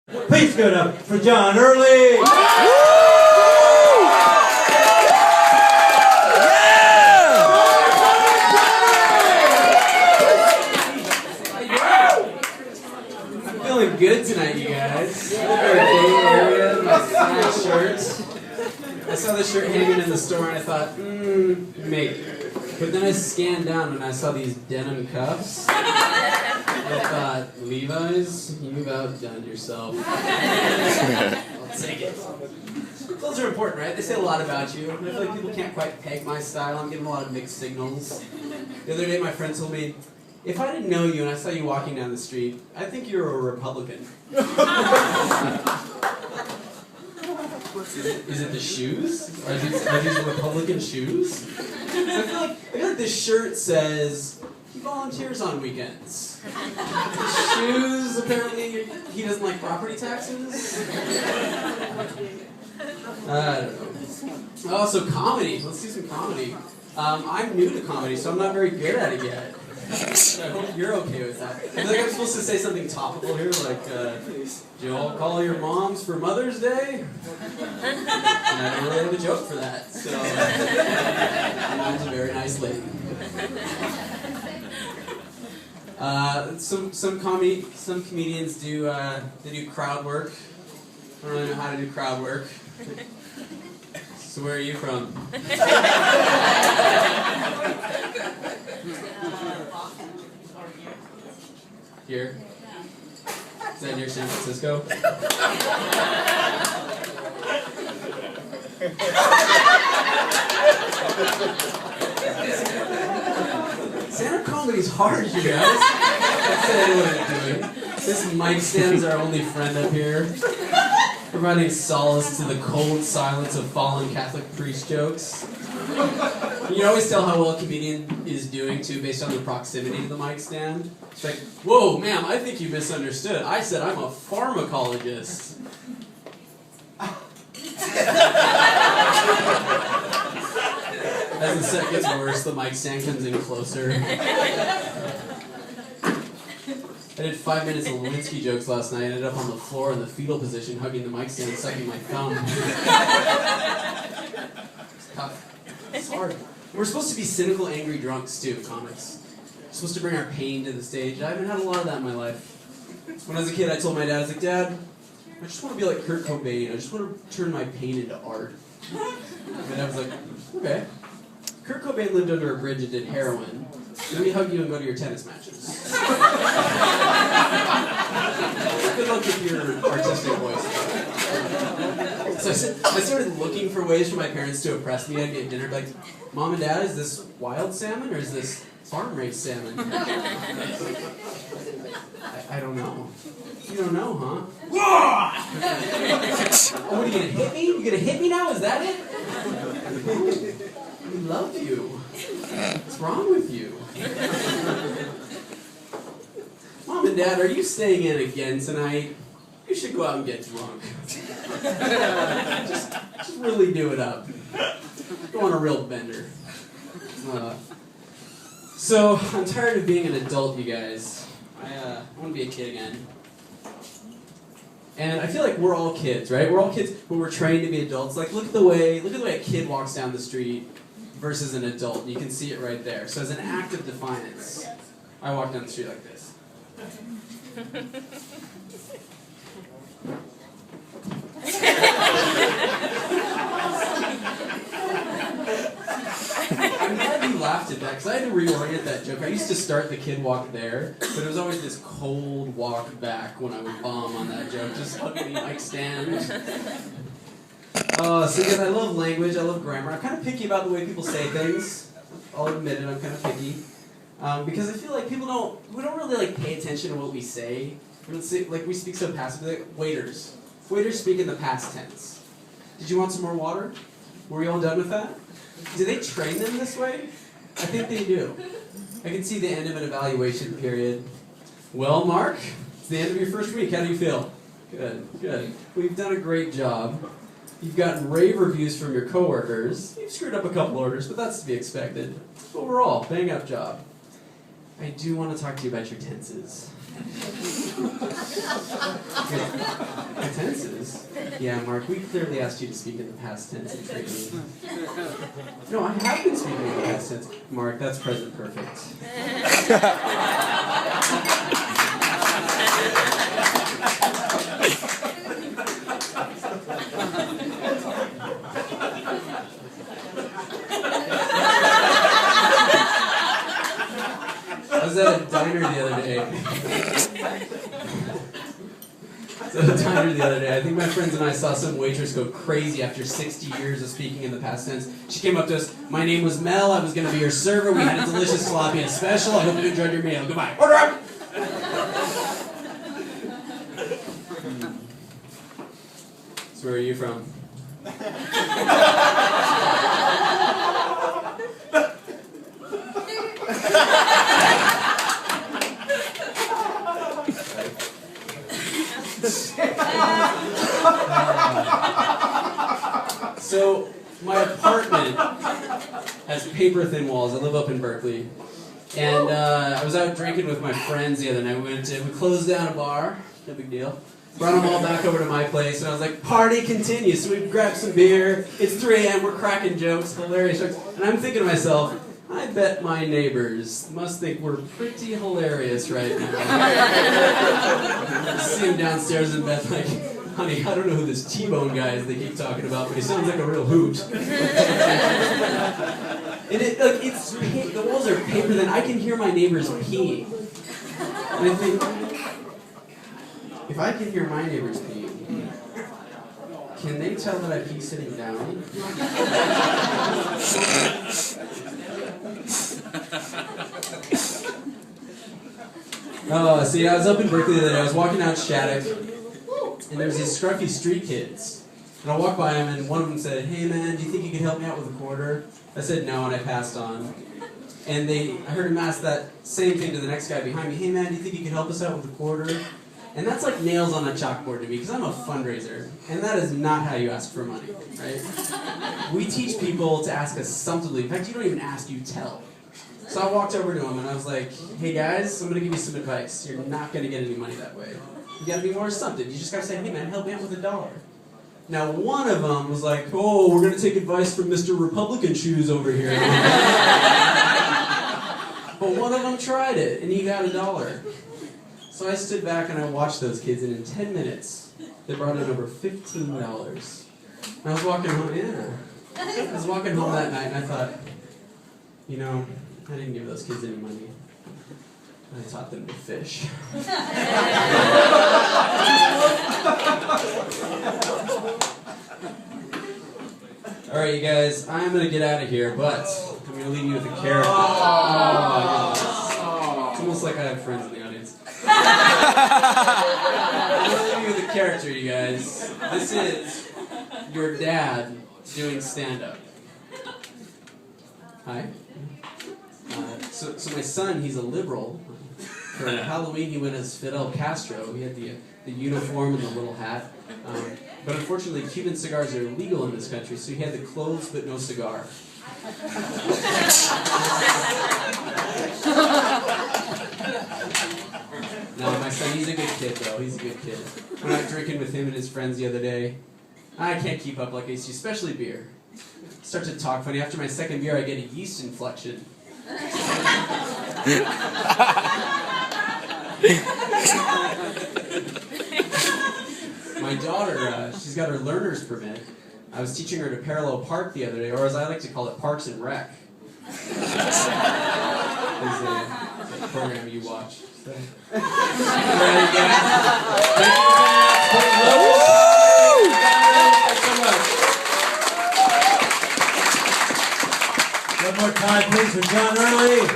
Please give it up for John Urlie. I'm feeling good tonight, you guys. Area, nice shirts. I saw this shirt hanging in the store and I thought, maybe. But then I scanned down and I saw these denim cuffs. I thought, Levi's, you've outdone yourself. I'll take it. Clothes are important, right? They say a lot about you. I feel like people can't quite peg my style. I'm getting a lot of mixed signals. The other day my friend told me, if I didn't know you and I saw you walking down the street, I think you're a Republican. Is it the shoes? Are these Republican shoes? I feel like this shirt says he volunteers on weekends. The shoes, apparently he doesn't like property taxes. I don't know. Oh, so comedy. Let's do some comedy. I'm new to comedy, so I'm not very good at it yet. I hope you're okay with that. I feel like I'm supposed to say something topical here, like, did you all call your moms for Mother's Day? And I don't really have a joke for that, so mom's a very nice lady. Some comedians do crowd work. I don't really know how to do crowd work. So where are you from? Here? Is that near San Francisco? Stand-up comedy's hard, you guys. That's what I'm doing. This mic stand's our only friend up here, providing solace to the cold silence of fallen Catholic priest jokes. You can always tell how well a comedian is doing, too, based on the proximity to the mic stand. It's like, whoa, ma'am, I think you misunderstood. I said I'm a pharmacologist. As the set gets worse, the mic stand comes in closer. I did 5 minutes of Lewinsky jokes last night. I ended up on the floor in the fetal position, hugging the mic stand and sucking my thumb. It's tough. It's hard. We're supposed to be cynical, angry drunks, too, comics. We're supposed to bring our pain to the stage. I haven't had a lot of that in my life. When I was a kid, I told my dad, I was like, Dad, I just want to be like Kurt Cobain. I just want to turn my pain into art. My dad was like, okay. Kurt Cobain lived under a bridge and did heroin. Let me hug you and go to your tennis matches. Good luck with your artistic voice. So I started looking for ways for my parents to oppress me. I'd be at dinner like, Mom and Dad, is this wild salmon or is this farm-raised salmon? I don't know. You don't know, huh? Oh, what, are you gonna hit me? You gonna hit me now? Is that it? We love you. What's wrong with you? Mom and Dad, are you staying in again tonight? You should go out and get drunk. just really do it up. Go on a real bender. So, I'm tired of being an adult, you guys. I want to be a kid again. And I feel like we're all kids, right? We're all kids, but we're trained to be adults. Like, look at the way a kid walks down the street versus an adult. You can see it right there. So as an act of defiance, I walk down the street like this. I'm glad you laughed at that, because I had to reorient that joke. I used to start the kid walk there, but it was always this cold walk back when I would bomb on that joke. Just hugging the mic stand. So again, I love language, I love grammar. I'm kind of picky about the way people say things. I'll admit it, I'm kind of picky. Because I feel like we don't really like pay attention to what we say. We don't say, like, we speak so passively. Like, waiters speak in the past tense. Did you want some more water? Were we all done with that? Do they train them this way? I think they do. I can see the end of an evaluation period. Well, Mark, it's the end of your first week. How do you feel? Good. We've done a great job. You've gotten rave reviews from your coworkers. You've screwed up a couple orders, but that's to be expected. Overall, bang up job. I do want to talk to you about your tenses. The tenses? Yeah, Mark, we clearly asked you to speak in the past tense and treat me. No, I have been speaking in the past tense. Mark, that's present perfect. I was at a diner the other day. I think my friends and I saw some waitress go crazy after 60 years of speaking in the past tense. She came up to us. My name was Mel. I was going to be your server. We had a delicious sloppy and special. I hope you enjoyed your meal. Goodbye. Order up! So where are you from? So, my apartment has paper-thin walls. I live up in Berkeley. And I was out drinking with my friends the other night. We closed down a bar. No big deal. Brought them all back over to my place. And I was like, party continues. So we grabbed some beer. It's 3 a.m. We're cracking jokes, hilarious jokes. And I'm thinking to myself, I bet my neighbors must think we're pretty hilarious right now. I see him downstairs in bed like, honey, I don't know who this T-Bone guy is they keep talking about, but he sounds like a real hoot. And the walls are paper thin. I can hear my neighbors peeing. And I think, if I can hear my neighbors peeing, can they tell that I pee sitting down? Oh, see, I was up in Berkeley the other day. I was walking out Shattuck, and there's these scruffy street kids. And I walked by them, and one of them said, hey man, do you think you could help me out with a quarter? I said no, and I passed on. And I heard him ask that same thing to the next guy behind me, hey man, do you think you could help us out with a quarter? And that's like nails on a chalkboard to me, because I'm a fundraiser, and that is not how you ask for money, right? We teach people to ask us something. In fact, you don't even ask, you tell. So I walked over to him, and I was like, hey guys, I'm going to give you some advice. You're not going to get any money that way. You got to be more assumptive. You just got to say, hey man, help me out with $1. Now one of them was like, oh, we're going to take advice from Mr. Republican Shoes over here. But one of them tried it, and he got $1. So I stood back and I watched those kids, and in 10 minutes, they brought in over $15. And I was walking home, I was walking home that night, and I thought, you know, I didn't give those kids any money. I taught them to fish. All right, you guys, I'm going to get out of here, but I'm going to leave you with a character. Oh, it's almost like I have friends in the audience. I'm going to leave you with a character, you guys. This is your dad doing stand-up. Hi. So my son, he's a liberal. For Halloween, he went as Fidel Castro. He had the uniform and the little hat. But unfortunately, Cuban cigars are illegal in this country, so he had the clothes but no cigar. No, my son, he's a good kid, though. He's a good kid. When I was drinking with him and his friends the other day, I can't keep up like I used to, especially beer. Start to talk funny. After my second beer, I get a yeast inflection. My daughter, she's got her learner's permit. I was teaching her to parallel park the other day, or as I like to call it, Parks and Rec. It's a program you watch. So. Thank you so much. One more time, please, for John Urlie.